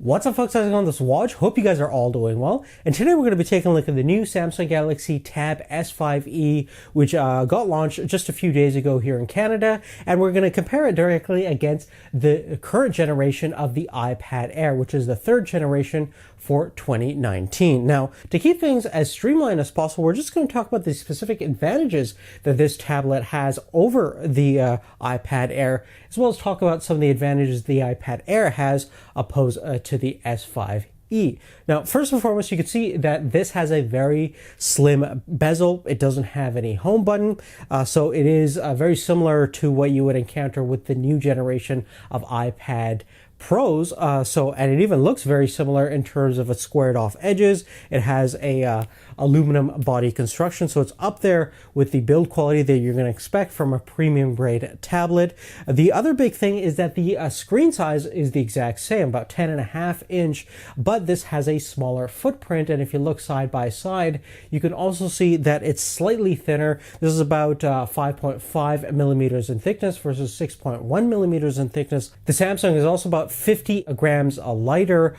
What's up folks, how's it going? This is Waj. Hope you guys are all doing well. And today we're going to be taking a look at the new Samsung Galaxy Tab S5e, which got launched just a few days ago here in Canada. And we're going to compare it directly against the current generation of the iPad Air, which is the third generation for 2019. Now, to keep things as streamlined as possible, we're just going to talk about the specific advantages that this tablet has over the iPad Air, as well as talk about some of the advantages the iPad Air has opposed to the S5e. Now, first and foremost, you can see that this has a very slim bezel. It doesn't have any home button, so it is very similar to what you would encounter with the new generation of iPad Pros. And it even looks very similar in terms of its squared off edges. It has a aluminum body construction, so it's up there with the build quality that you're going to expect from a premium grade tablet. The other big thing is that the screen size is the exact same, about 10.5 inch, but this has a smaller footprint. And if you look side by side, you can also see that it's slightly thinner. This is about 5.5 millimeters in thickness versus 6.1 millimeters in thickness. The Samsung is also about 50 grams lighter,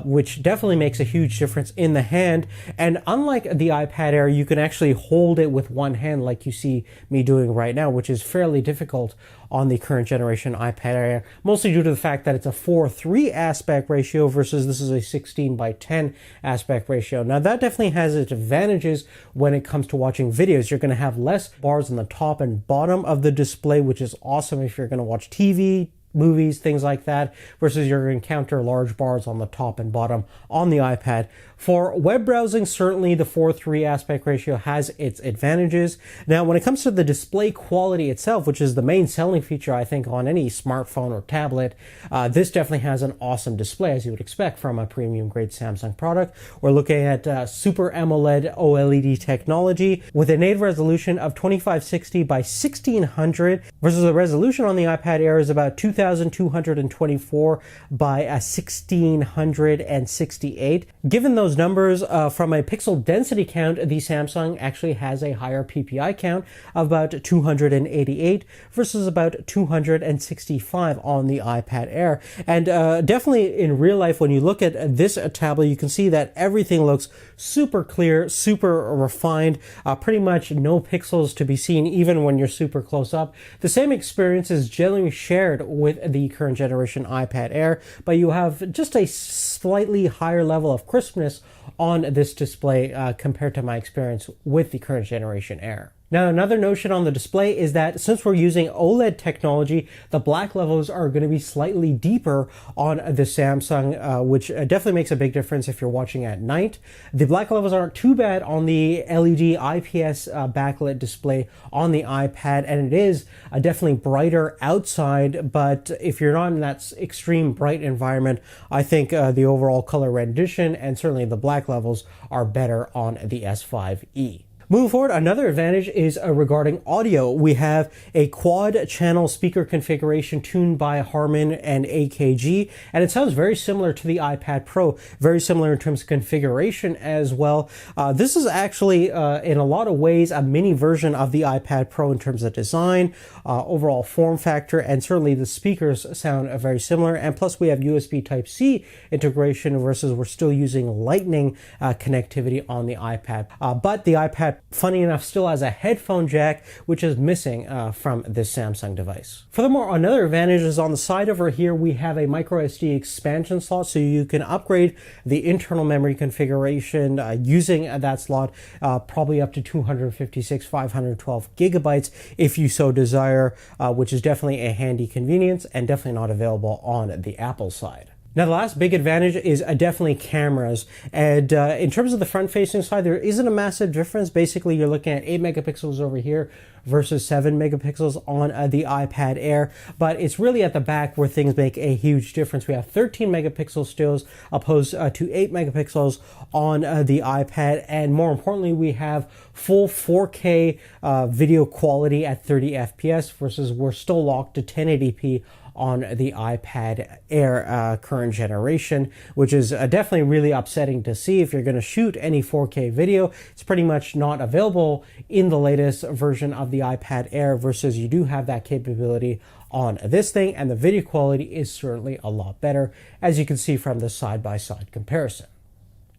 which definitely makes a huge difference in the hand. And unlike the iPad Air, you can actually hold it with one hand like you see me doing right now, which is fairly difficult on the current generation iPad Air, mostly due to the fact that it's a 4:3 aspect ratio versus this is a 16:10 aspect ratio. Now that definitely has its advantages when it comes to watching videos. You're going to have less bars on the top and bottom of the display, which is awesome if you're going to watch TV, movies, things like that, versus you're going to encounter large bars on the top and bottom on the iPad. For web browsing, certainly the 4:3 aspect ratio has its advantages. Now, when it comes to the display quality itself, which is the main selling feature, I think, on any smartphone or tablet, this definitely has an awesome display, as you would expect from a premium grade Samsung product. We're looking at Super AMOLED OLED technology with a native resolution of 2560 by 1600 versus the resolution on the iPad Air is about 2224 by 1668. Given those numbers, from a pixel density count, the Samsung actually has a higher PPI count of about 288 versus about 265 on the iPad Air. And definitely in real life, when you look at this tablet, you can see that everything looks super clear, super refined, pretty much no pixels to be seen even when you're super close up. The same experience is generally shared with the current generation iPad Air, but you have just a slightly higher level of crispness on this display compared to my experience with the current generation Air. Now, another notion on the display is that since we're using OLED technology, the black levels are going to be slightly deeper on the Samsung, which definitely makes a big difference if you're watching at night. The black levels aren't too bad on the LED IPS backlit display on the iPad, and it is definitely brighter outside, but if you're not in that extreme bright environment, I think the overall color rendition and certainly the black levels are better on the S5e. Moving forward, another advantage is regarding audio. We have a quad channel speaker configuration tuned by Harman and AKG, and it sounds very similar to the iPad Pro, very similar in terms of configuration as well. This is actually, in a lot of ways, a mini version of the iPad Pro in terms of design, overall form factor, and certainly the speakers sound very similar. And plus we have USB Type-C integration versus we're still using Lightning connectivity on the iPad. But the iPad, funny enough, still has a headphone jack, which is missing from this Samsung device. Furthermore, another advantage is on the side over here, we have a micro SD expansion slot, so you can upgrade the internal memory configuration using that slot, probably up to 256, 512 gigabytes if you so desire, which is definitely a handy convenience and definitely not available on the Apple side. Now, the last big advantage is definitely cameras. And in terms of the front-facing side, there isn't a massive difference. Basically, you're looking at 8 megapixels over here versus 7 megapixels on the iPad Air. But it's really at the back where things make a huge difference. We have 13 megapixel stills opposed to 8 megapixels on the iPad. And more importantly, we have full 4K video quality at 30 FPS versus we're still locked to 1080p on the iPad Air current generation, which is definitely really upsetting to see. If you're going to shoot any 4K video, it's pretty much not available in the latest version of the iPad Air, versus you do have that capability on this thing, and the video quality is certainly a lot better, as you can see from the side-by-side comparison.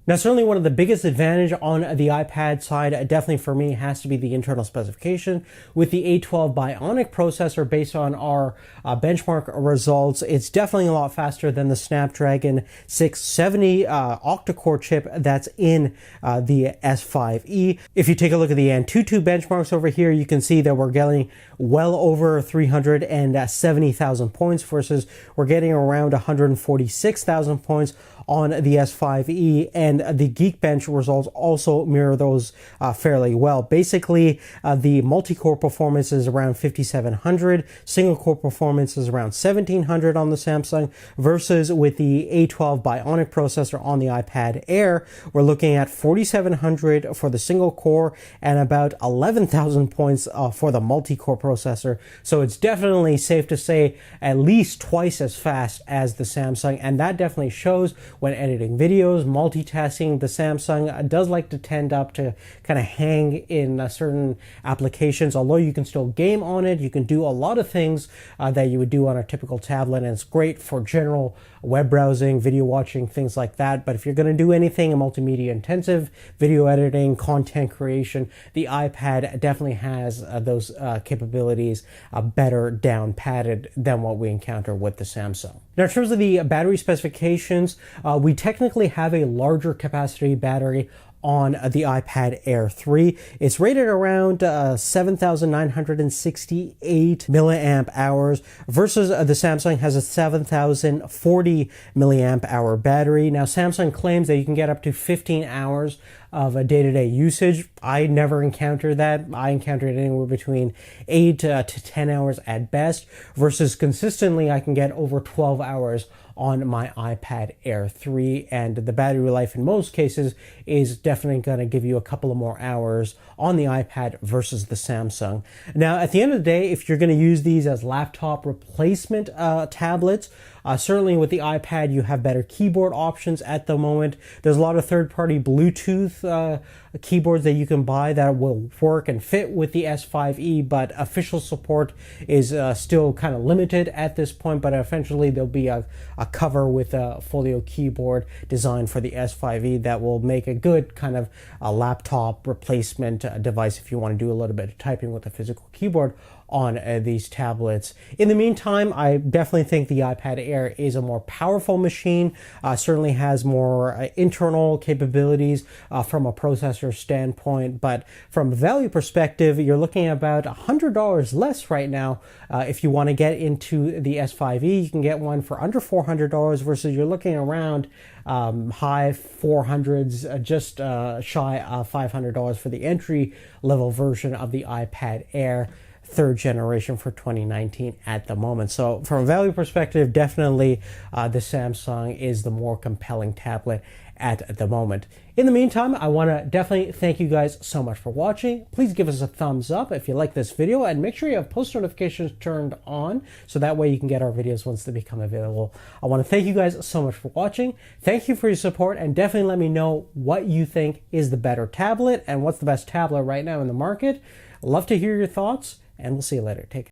Now, certainly one of the biggest advantage on the iPad side, definitely for me, has to be the internal specification. With the A12 Bionic processor, based on our benchmark results, it's definitely a lot faster than the Snapdragon 670 octa-core chip that's in the S5e. If you take a look at the Antutu benchmarks over here, you can see that we're getting well over 370,000 points, versus we're getting around 146,000 points on the S5e, and the Geekbench results also mirror those fairly well. Basically, the multi-core performance is around 5,700, single-core performance is around 1,700 on the Samsung, versus with the A12 Bionic processor on the iPad Air, we're looking at 4,700 for the single-core and about 11,000 points for the multi-core processor. So it's definitely safe to say at least twice as fast as the Samsung, and that definitely shows when editing videos, multitasking. The Samsung does like to tend up to kind of hang in certain applications. Although you can still game on it, you can do a lot of things that you would do on a typical tablet, and it's great for general web browsing, video watching, things like that. But if you're going to do anything multimedia intensive, video editing, content creation, the iPad definitely has those capabilities better down patted than what we encounter with the Samsung. Now, in terms of the battery specifications, we technically have a larger capacity battery on the iPad Air 3. It's rated around 7,968 milliamp hours, versus the Samsung has a 7,040 milliamp hour battery. Now, Samsung claims that you can get up to 15 hours of a day-to-day usage. I never encountered that. I encountered anywhere between 8 to 10 hours at best, versus consistently I can get over 12 hours on my iPad Air 3, and the battery life in most cases is definitely going to give you a couple of more hours on the iPad versus the Samsung. Now, at the end of the day, if you're going to use these as laptop replacement tablets, certainly with the iPad, you have better keyboard options at the moment. There's a lot of third-party Bluetooth keyboards that you can buy that will work and fit with the S5e, but official support is still kind of limited at this point. But eventually there'll be a cover with a Folio keyboard designed for the S5e that will make a good kind of a laptop replacement device if you want to do a little bit of typing with a physical keyboard on these tablets. In the meantime, I definitely think the iPad Air is a more powerful machine, certainly has more internal capabilities from a processor standpoint, but from a value perspective, you're looking at about $100 less right now. If you want to get into the S5e, you can get one for under $400, versus you're looking around high 400s, just shy of $500 for the entry level version of the iPad Air third generation for 2019 at the moment. So from a value perspective, definitely the Samsung is the more compelling tablet at the moment. In the meantime, I want to definitely thank you guys so much for watching. Please give us a thumbs up if you like this video, and make sure you have post notifications turned on so that way you can get our videos once they become available. I want to thank you guys so much for watching. Thank you for your support, and definitely let me know what you think is the better tablet and what's the best tablet right now in the market. Love to hear your thoughts, and we'll see you later. Take care.